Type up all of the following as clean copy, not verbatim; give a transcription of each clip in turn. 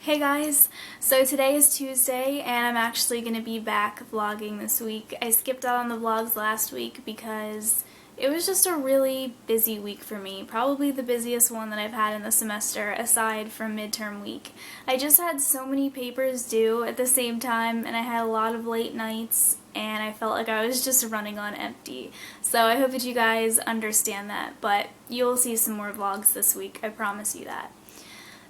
Hey guys, so today is Tuesday and I'm actually going to be back vlogging this week. I skipped out on the vlogs last week because it was just a really busy week for me, probably the busiest one that I've had in the semester aside from midterm week. I just had so many papers due at the same time and I had a lot of late nights and I felt like I was just running on empty. So I hope that you guys understand that, but you'll see some more vlogs this week, I promise you that.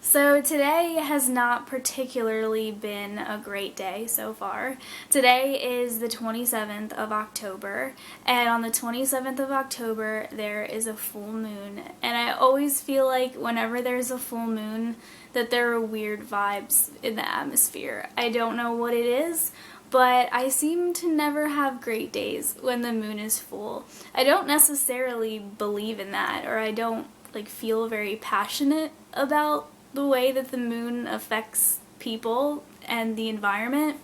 So today has not particularly been a great day so far. Today is the 27th of October, and on the 27th of October there is a full moon, and I always feel like whenever there's a full moon that there are weird vibes in the atmosphere. I don't know what it is, but I seem to never have great days when the moon is full. I don't necessarily believe in that, or I don't feel very passionate about the way that the moon affects people and the environment,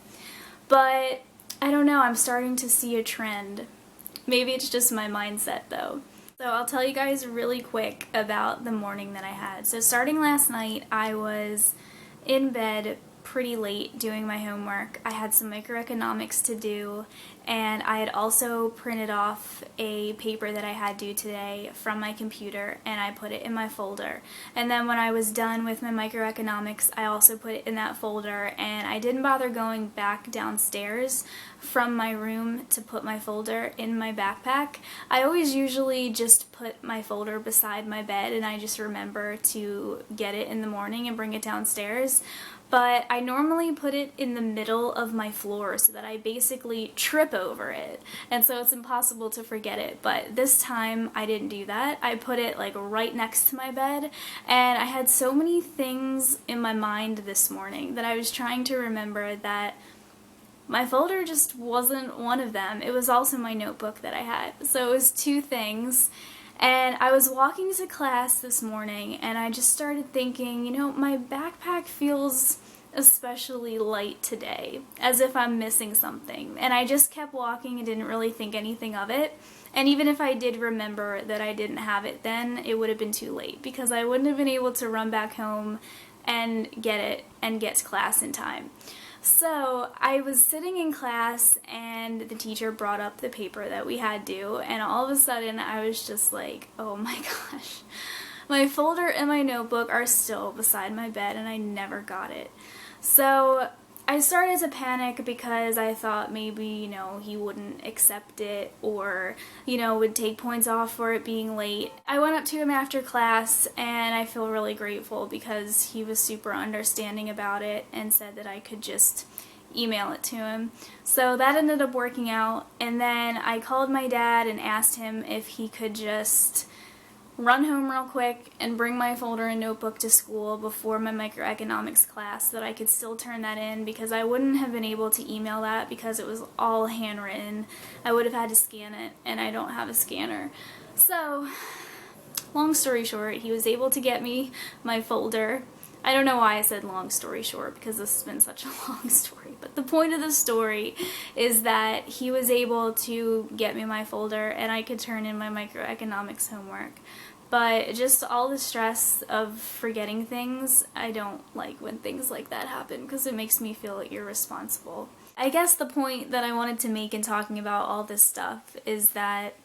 but I don't know, I'm starting to see a trend. Maybe it's just my mindset though. So I'll tell you guys really quick about the morning that I had. So starting last night, I was in bed pretty late doing my homework. I had some microeconomics to do, and I had also printed off a paper that I had due today from my computer, and I put it in my folder. And then when I was done with my microeconomics, I also put it in that folder, and I didn't bother going back downstairs from my room to put my folder in my backpack. I always usually just put my folder beside my bed, and I just remember to get it in the morning and bring it downstairs. But I normally put it in the middle of my floor so that I basically trip over it, and so it's impossible to forget it. But this time I didn't do that. I put it right next to my bed, and I had so many things in my mind this morning that I was trying to remember that my folder just wasn't one of them. It was also my notebook that I had. So it was two things. And I was walking to class this morning and I just started thinking, my backpack feels especially light today, as if I'm missing something. And I just kept walking and didn't really think anything of it. And even if I did remember that I didn't have it then, it would have been too late because I wouldn't have been able to run back home and get it and get to class in time. So I was sitting in class and the teacher brought up the paper that we had due, and all of a sudden I was just like, oh my gosh, my folder and my notebook are still beside my bed and I never got it. So I started to panic because I thought maybe, he wouldn't accept it or, would take points off for it being late. I went up to him after class and I feel really grateful because he was super understanding about it and said that I could just email it to him. So that ended up working out, and then I called my dad and asked him if he could just run home real quick and bring my folder and notebook to school before my microeconomics class so that I could still turn that in, because I wouldn't have been able to email that because it was all handwritten. I would have had to scan it, and I don't have a scanner. So, long story short, he was able to get me my folder. I don't know why I said long story short because this has been such a long story, but the point of the story is that he was able to get me my folder and I could turn in my microeconomics homework. But just all the stress of forgetting things, I don't like when things like that happen because it makes me feel irresponsible. I guess the point that I wanted to make in talking about all this stuff is that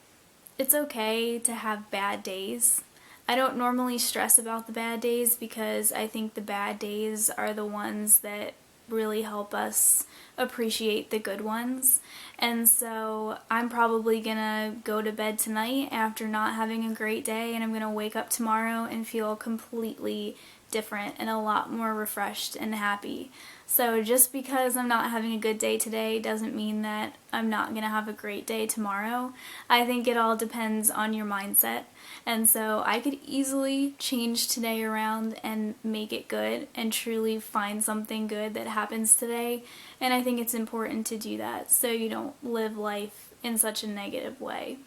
it's okay to have bad days. I don't normally stress about the bad days because I think the bad days are the ones that really help us appreciate the good ones. And so I'm probably gonna go to bed tonight after not having a great day, and I'm gonna wake up tomorrow and feel completely different and a lot more refreshed and happy. So just because I'm not having a good day today doesn't mean that I'm not going to have a great day tomorrow. I think it all depends on your mindset. And so I could easily change today around and make it good and truly find something good that happens today. And I think it's important to do that so you don't live life in such a negative way.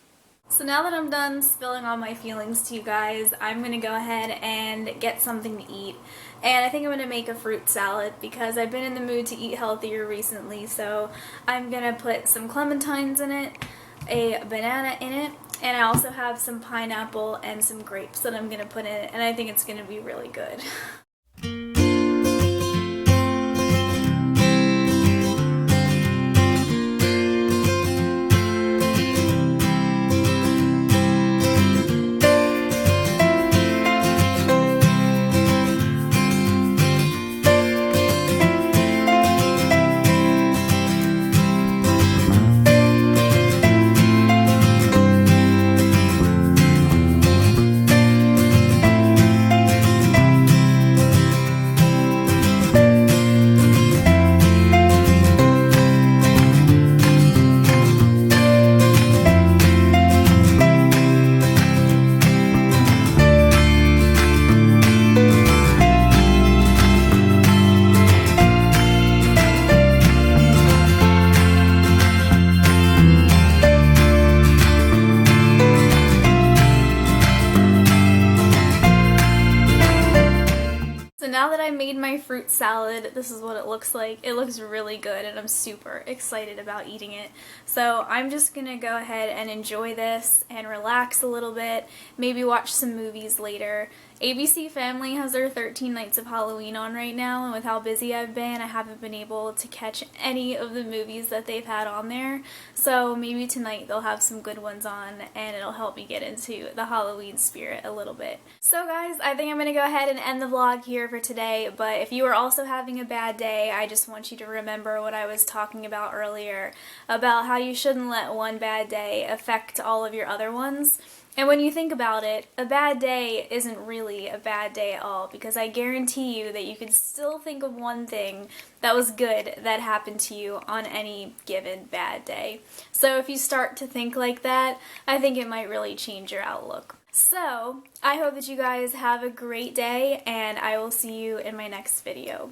So now that I'm done spilling all my feelings to you guys, I'm going to go ahead and get something to eat. And I think I'm going to make a fruit salad because I've been in the mood to eat healthier recently. So I'm going to put some clementines in it, a banana in it, and I also have some pineapple and some grapes that I'm going to put in it. And I think it's going to be really good. made my fruit salad. This is what it looks like. It looks really good and I'm super excited about eating it. So I'm just gonna go ahead and enjoy this and relax a little bit, maybe watch some movies later. ABC Family has their 13 Nights of Halloween on right now, and with how busy I've been, I haven't been able to catch any of the movies that they've had on there. So maybe tonight they'll have some good ones on, and it'll help me get into the Halloween spirit a little bit. So guys, I think I'm going to go ahead and end the vlog here for today, but if you are also having a bad day, I just want you to remember what I was talking about earlier, about how you shouldn't let one bad day affect all of your other ones. And when you think about it, a bad day isn't really a bad day at all, because I guarantee you that you could still think of one thing that was good that happened to you on any given bad day. So if you start to think like that, I think it might really change your outlook. So, I hope that you guys have a great day, and I will see you in my next video.